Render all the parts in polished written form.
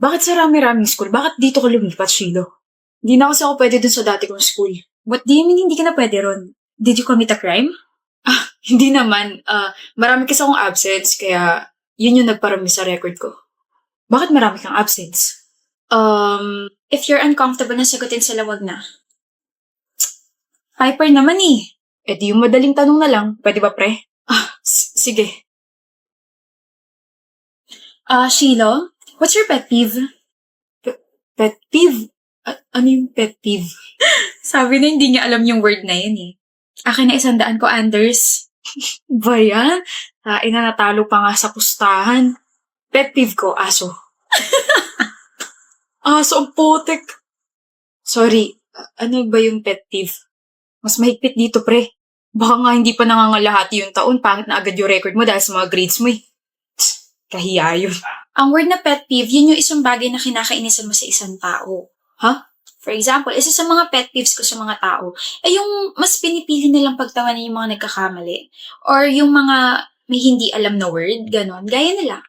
Bakit sa rami-raming school? Bakit dito ka lumipat, Shilo? Hindi na kasi ako pwede dun sa dati kong school. What do you mean hindi ka na pwede ron? Did you commit a crime? Hindi naman. Marami kasi akong absence, kaya yun yung nagparami sa record ko. Bakit marami kang absence? If you're uncomfortable na sagutin sila, wag na. Piper naman eh. Eh di yung madaling tanong na lang. Pwede ba, pre? Sige. Shilo, what's your pet peeve? Pet peeve? Ano yung pet peeve? Sabi na hindi niya alam yung word na yun eh. Akin na 100 ko, Anders. Ba yan? Na natalo pa nga sa pustahan. Pet peeve ko, aso. Aso ang putik. Sorry, ano ba yung pet peeve? Mas mahigpit dito, pre. Baka nga hindi pa nangangalahati yung taon, pangit na agad yung record mo dahil sa mga grades mo eh. Kahiya yun. Ang word na pet peeve, yun yung isang bagay na kinakainisan mo sa isang tao. Ha? For example, isa sa mga pet peeves ko sa mga tao, ay yung mas pinipili nilang pagtawanan yung mga nagkakamali. Or yung mga may hindi alam na word, ganon. Gaya nila.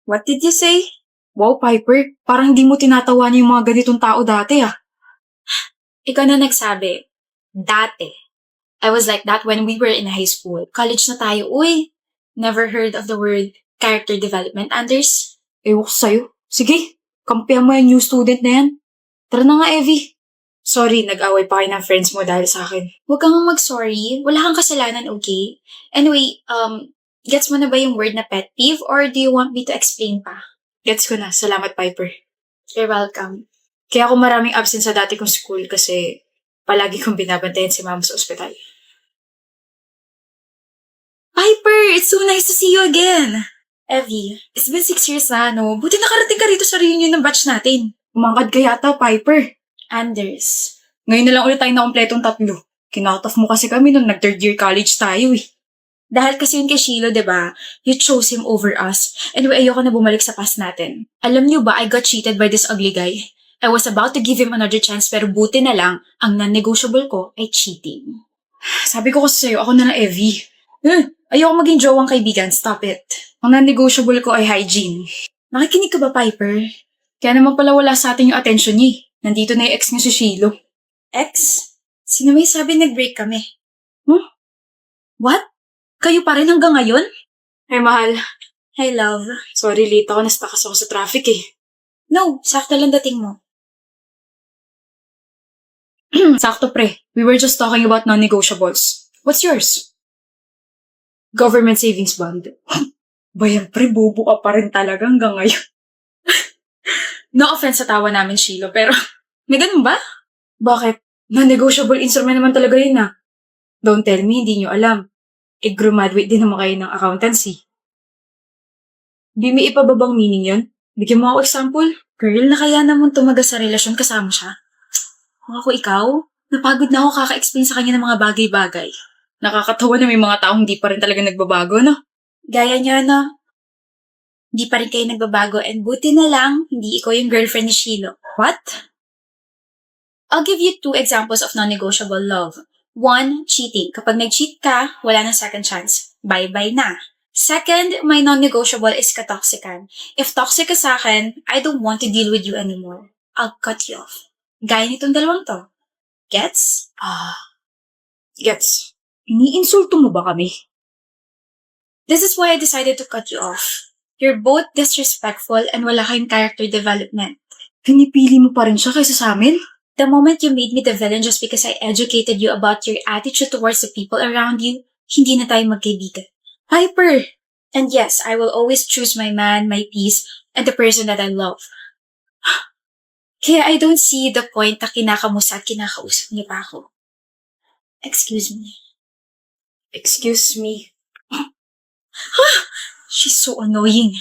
What did you say? Wow, Piper, parang di mo tinatawanan yung mga ganitong tao dati ah. Ikaw na nagsabi, dati. I was like that when we were in high school. College na tayo, uy. Never heard of the word character development, Anders? Ewan ko sa'yo. Sige, kampihan mo yung new student na yan. Tara na nga, Evie. Sorry, nag-away pa kayo ng friends mo dahil sa akin. Huwag kang mag-sorry. Wala kang kasalanan, okay? Anyway, gets mo na ba yung word na pet peeve or do you want me to explain pa? Gets ko na. Salamat, Piper. You're welcome. Kaya ako maraming absent sa dati kong school kasi palagi kong binabantayan si mama sa ospital. Piper, it's so nice to see you again. Evie, it's been 6 years na, no? Buti nakarating ka rito sa reunion ng batch natin. Umangkad ka yata, Piper. Anders. Ngayon na lang ulit tayo na kompletong 3. Kinakataf mo kasi kami nung nag-third year college tayo eh. Dahil kasi yun kay Shilo, diba? You chose him over us. Anyway, ayoko na bumalik sa past natin. Alam niyo ba, I got cheated by this ugly guy. I was about to give him another chance pero buti na lang, ang non-negotiable ko ay cheating. Sabi ko kasi sa'yo, ako na lang Evie. Ayoko maging jowang kaibigan, stop it. Ang non-negotiable ko ay hygiene. Nakikinig ka ba, Piper? Kaya naman pala wala sa atin yung attention niya. Nandito na yung ex niya si Shilo. Ex? Sino may sabi nag-break kami? What? Kayo pa rin hanggang ngayon? Hey, mahal. Hi, love. Sorry, late ako. Na-stuck ako sa traffic eh. No, sakto lang dating mo. Sakto, pre. We were just talking about non-negotiables. What's yours? Government savings bond. Bayan, pre, bobo ka pa rin talaga hanggang ngayon. No offense sa tawa namin, Shilo, pero may ganun ba? Bakit? Non-negotiable instrument naman talaga yun ah. Don't tell me, hindi nyo alam. Graduate din naman kayo ng accountancy. Di may iba ba bang meaning yun? Bigyan mo ako example. Girl, nakaya naman tumaga sa relasyon kasama siya. Kung ako ikaw, napagod na ako kaka-explain sa kanya ng mga bagay-bagay. Nakakatawa na may mga taong di pa rin talaga nagbabago, no? Gaya niya, no? Di pa rin kayo nagbabago and buti na lang, hindi ikaw yung girlfriend ni Shilo. What? I'll give you 2 examples of non-negotiable love. 1, cheating. Kapag nag-cheat ka, wala nang second chance. Bye-bye na. Second, my non-negotiable is katoxican. If toxic ka sa akin, I don't want to deal with you anymore. I'll cut you off. Gaya nitong dalawang to. Gets? Gets. Iniinsulto mo ba kami? This is why I decided to cut you off. You're both disrespectful and wala kayong character development. Pinipili mo pa rin siya kaysa sa amin? The moment you made me the villain just because I educated you about your attitude towards the people around you, hindi na tayo magkaibigan. Piper! And yes, I will always choose my man, my peace, and the person that I love. Kaya I don't see the point na kinakamusta at kinakausap niya pa ako. Excuse me. Excuse me. She's so annoying.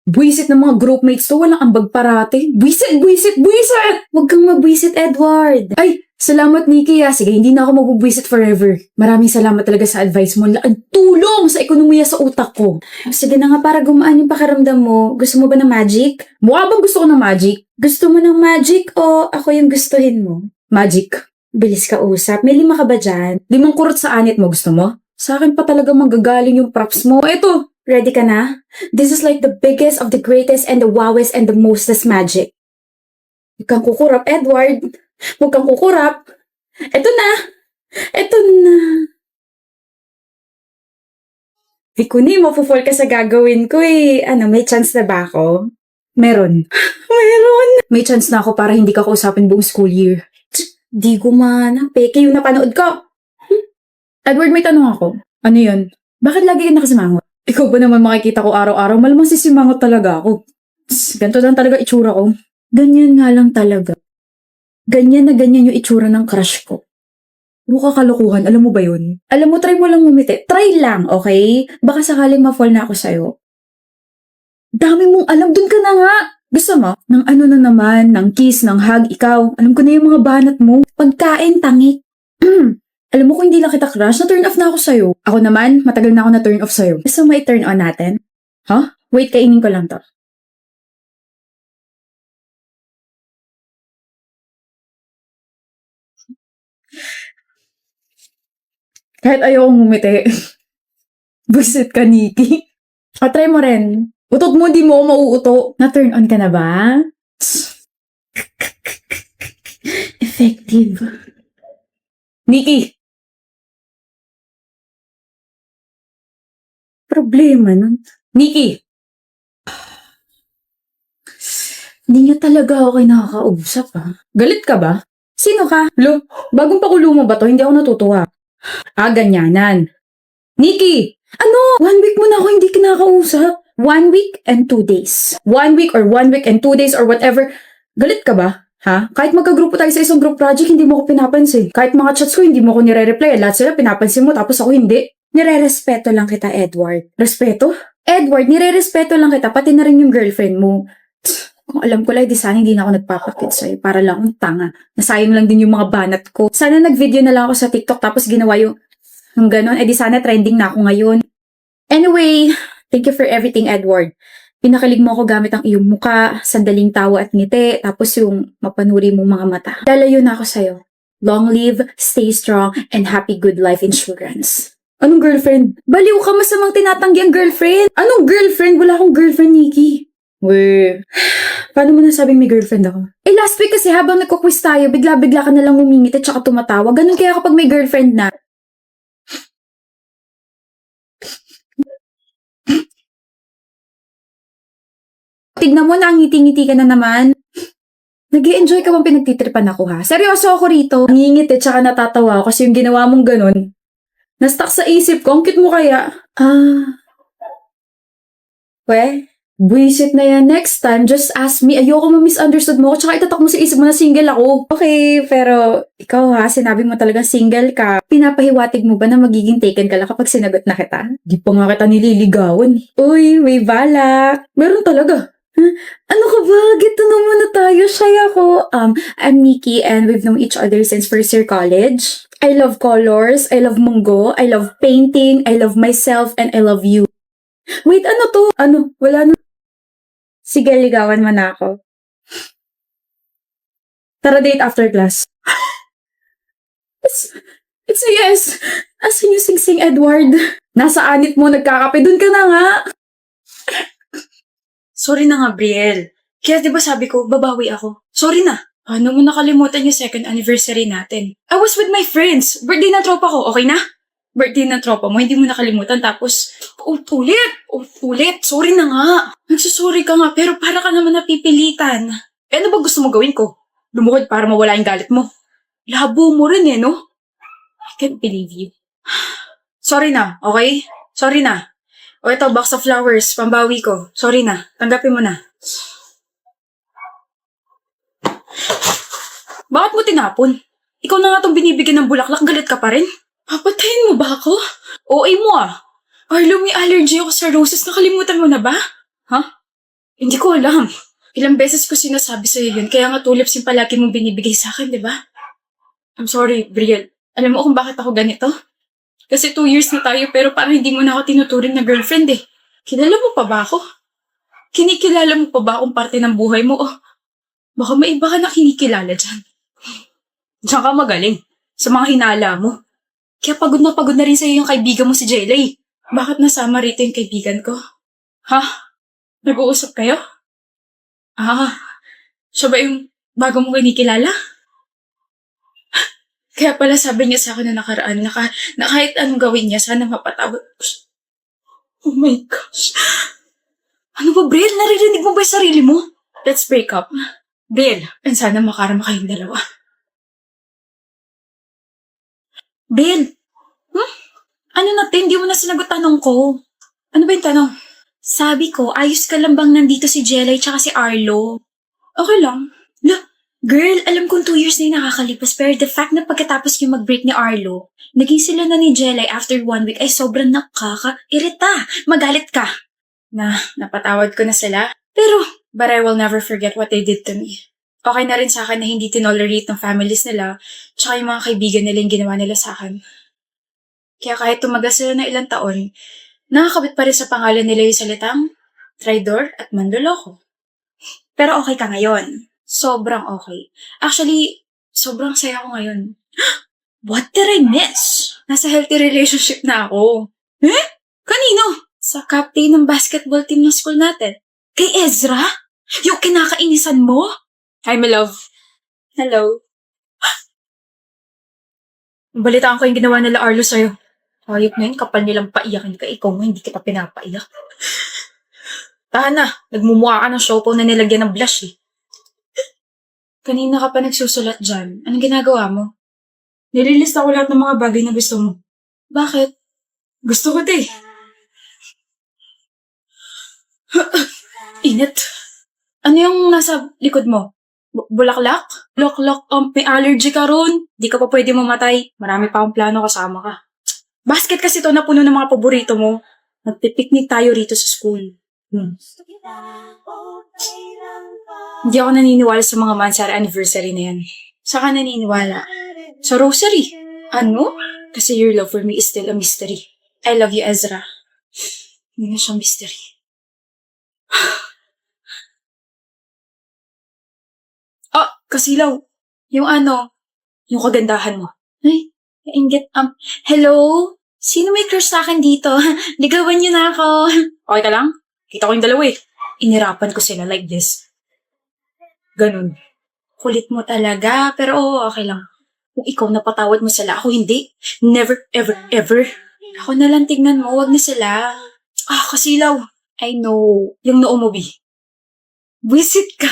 Buwisit ng mga groupmates to, walang ambag parate. Buwisit, buwisit, buwisit! Huwag kang mabwisit, Edward. Ay, salamat, Nikki. Sige, hindi na ako mabubwisit forever. Maraming salamat talaga sa advice mo. Laking tulong sa ekonomiya sa utak ko. Sige na nga, para gumaan yung pakiramdam mo. Gusto mo ba ng magic? Mukha bang gusto ko ng magic? Gusto mo ng magic o ako yung gustuhin mo? Magic. Bilis ka usap. May 5 ka ba dyan? 5 kurot sa anit mo, gusto mo? Sa akin pa talaga manggagaling yung props mo. Eto, Ready ka na? This is like the biggest of the greatest and the wowest and the mostest magic. Huwag kang kukurap, Edward. Huwag kang kukurap. Eto na. Eto na. Di ko ni mapufall ka sa gagawin ko eh. Ano, may chance na ba ako? Meron. Meron! May chance na ako para hindi ka kausapin buong school year. Di ko man. Peke yung napanood ko. Edward, may tanong ako. Ano yun? Bakit lagi ka nakasimangot? Ikaw ba naman makikita ko araw-araw? Malamang sisimangot talaga ako. Ganito lang talaga itsura ko. Ganyan nga lang talaga. Ganyan na ganyan yung itsura ng crush ko. Mukha kalokohan, alam mo ba yun? Alam mo, try mo lang ngumiti. Try lang, okay? Baka sakaling ma-fall na ako sa'yo. Dami mong alam, dun ka na nga! Gusto mo? Ng ano na naman, ng kiss, ng hug, ikaw. Alam ko na yung mga banat mo. Pagkain, tangik. Alam mo kung hindi lang kita crush, na-turn off na ako sa'yo. Ako naman, matagal na ako na-turn off sa'yo. Gusto mo i-turn on natin? Huh? Wait, kainin ko lang to. Kahit ayoko ngumiti. Busit ka, Nikki. O, try mo rin. Utot mo, di mo ako mauuto. Na-turn on ka na ba? Effective. Nikki! Problema nun. Nikki! Hindi niya talaga ako kinakausap, ha? Galit ka ba? Sino ka? Lo, bagong pakulo mo ba to? Hindi ako natutuwa. Ah, ganyanan. Nikki! Ano? 1 week mo na ako hindi kinakausap. 1 week and 2 days. 1 week or 1 week and 2 days or whatever. Galit ka ba? Ha? Kahit magkagrupo tayo sa isang group project, hindi mo ko pinapansin. Kahit mga chats ko, hindi mo ko nire-reply. Lahat sila pinapansin mo, tapos ako hindi. Nire-respeto lang kita, Edward. Respeto? Edward, nire-respeto lang kita, pati na rin yung girlfriend mo. Kung alam ko lang, di sana hindi na ako nagpapakit sa'yo para lang akong tanga. Nasayang lang din yung mga banat ko. Sana nag-video na lang ako sa TikTok tapos ginawa yung ganon. Eh di sana trending na ako ngayon. Anyway, thank you for everything, Edward. Pinakalig mo ako gamit ang iyong muka, sandaling tawa at ngiti, tapos yung mapanuri mong mga mata. Lalayo na ako sa'yo. Long live, stay strong, and happy good life insurance. Anong girlfriend? Baliw ka, masamang tinatanggi ang girlfriend. Anong girlfriend? Wala akong girlfriend, Nikki. Weh, paano mo nasabing may girlfriend ako? Eh last week kasi habang nagko-quiz tayo, bigla-bigla ka nalang umingit at saka tumatawa. Ganun kaya kapag may girlfriend na. Tignan mo na, ngiti-ngiti ka na naman. Nag-i-enjoy ka bang pinagtitripan ako ha? Seryoso ako rito. Ngingit at saka natatawa ako kasi yung ginawa mong ganun. Na-stuck sa isip ko, ang cute mo kaya. Weh? Buisit na yan. Next time, just ask me. Ayoko ma-misunderstood mo. Tsaka itatak mo sa isip mo na single ako. Okay, pero ikaw ha, sinabi mo talagang single ka. Pinapahiwatig mo ba na magiging taken ka lang kapag sinagot na kita? Di pa nga kita nililigawan. Uy, may balak. Meron talaga. Huh? Ano ka ba? Get to know mo na tayo. Shy ako. I'm Nikki and we've known each other since first year college. I love colors. I love munggo. I love painting. I love myself and I love you. Wait, ano to? Ano? Wala na. Sige, ligawan mo na ako. Tara date after class. It's a yes. Asan yung sing-sing, Edward? Nasa anit mo, nagkakape. Dun ka na nga. Sorry na nga, Brielle. Kaya di ba sabi ko, babawi ako. Sorry na. Ano mo nakalimutan yung second anniversary natin? I was with my friends. Birthday ng tropa ko, okay na? Birthday ng tropa mo, hindi mo nakalimutan. Tapos, ulit. Sorry na nga. Nagsusorry ka nga, pero para ka naman napipilitan. Eh, ano ba gusto mo gawin ko? Lumuhod para mawala yung galit mo. Labo mo rin no? I can't believe you. Sorry na, okay? Sorry na. O ito, box of flowers, pambawi ko. Sorry na, tanggapin mo na. Bakit mo tinapon? Ikaw na nga itong binibigyan ng bulaklak, galit ka pa rin? Papatayin mo ba ako? OA mo Arlo, may allergy ako sa roses, nakalimutan mo na ba? Ha? Hindi ko alam. Ilang beses ko sinasabi sa'yo yun, kaya nga tulips yung palagi mong binibigay sa akin, di ba? I'm sorry, Brielle. Alam mo kung bakit ako ganito? Kasi 2 years na tayo pero parang hindi mo na ako tinuturing na girlfriend eh. Kilala mo pa ba ako? Kinikilala mo pa ba akong parte ng buhay mo? Baka may iba ka na kinikilala dyan. Diyan ka magaling sa mga hinala mo. Kaya pagod na rin sa'yo yung kaibigan mo si Jelay. Bakit nasama rito yung kaibigan ko? Ha? Nag-uusap kayo? Ah, siya ba yung bago mo kinikilala? Kaya pala sabi niya sa akin na nakaraan na kahit anong gawin niya, sana mapatawad ko siya. Oh my gosh. Ano ba, Brel? Naririnig mo ba yung sarili mo? Let's break up. Brel, and sana makarama kayong dalawa. Bel, ano na, te? Hindi mo na sinagot tanong ko. Ano ba yung tanong? Sabi ko, ayos ka lang bang nandito si Jelay tsaka si Arlo? Okay lang. Girl, alam kong 2 years na yung nakakalipas, pero the fact na pagkatapos yung mag-break ni Arlo, naging sila na ni Jelay after 1 week ay sobrang nakaka-irita. Magalit ka. Napatawad ko na sila. Pero, but I will never forget what they did to me. Okay na rin sa akin na hindi tinolerate ng families nila, tsaka yung mga kaibigan nila yung ginawa nila sa akin. Kaya kahit tumagal sila na ilang taon, nakakabit pa rin sa pangalan nila yung salitang traidor at mandoloko. Pero okay ka ngayon. Sobrang okay. Actually, sobrang saya ko ngayon. What did I miss? Nasa healthy relationship na ako. Kanino? Sa captain ng basketball team ng school natin. Kay Ezra? Yung kinakainisan mo? Hi, my love. Hello. Balitaan ko yung ginawa nila Arlo sa'yo. Hayop na yun, kapal nilang paiyakin ka. Ikaw nga, hindi kita pinapaiyak. Tahan na, nagmumukha ka ng siopaw na nilagyan ng blush eh. Kanina ka pa nagsusulat dyan. Anong ginagawa mo? Nililista ko lahat ng mga bagay na gusto mo. Bakit? Gusto ko eh. Init. Ano yung nasa likod mo? Bulaklak? Bulaklak, may allergy ka ron. Di ka pa pwede mamatay. Marami pa akong plano kasama ka. Basket kasi to na puno ng mga paborito mo. Nagpipiknik tayo rito sa school. Hindi ako naniniwala sa mga Mansara anniversary na yan. Saka naniniwala? Sa rosary. Ano? Kasi your love for me is still a mystery. I love you, Ezra. Hindi na siyang mystery. Kasilaw. Yung yung kagandahan mo. Ay, inggit. Hello? Sino may crush sa akin dito? Ligawan niyo na ako. Okay ka lang? Kita ko yung dalawa eh. Inirapan ko sila like this. Ganun. Kulit mo talaga, pero okay lang. Kung ikaw napatawad mo sila, ako hindi. Never, ever, ever. Ako na lang tignan mo, wag na sila. Kasilaw. I know. Yung noo mo, Bi. Visit ka.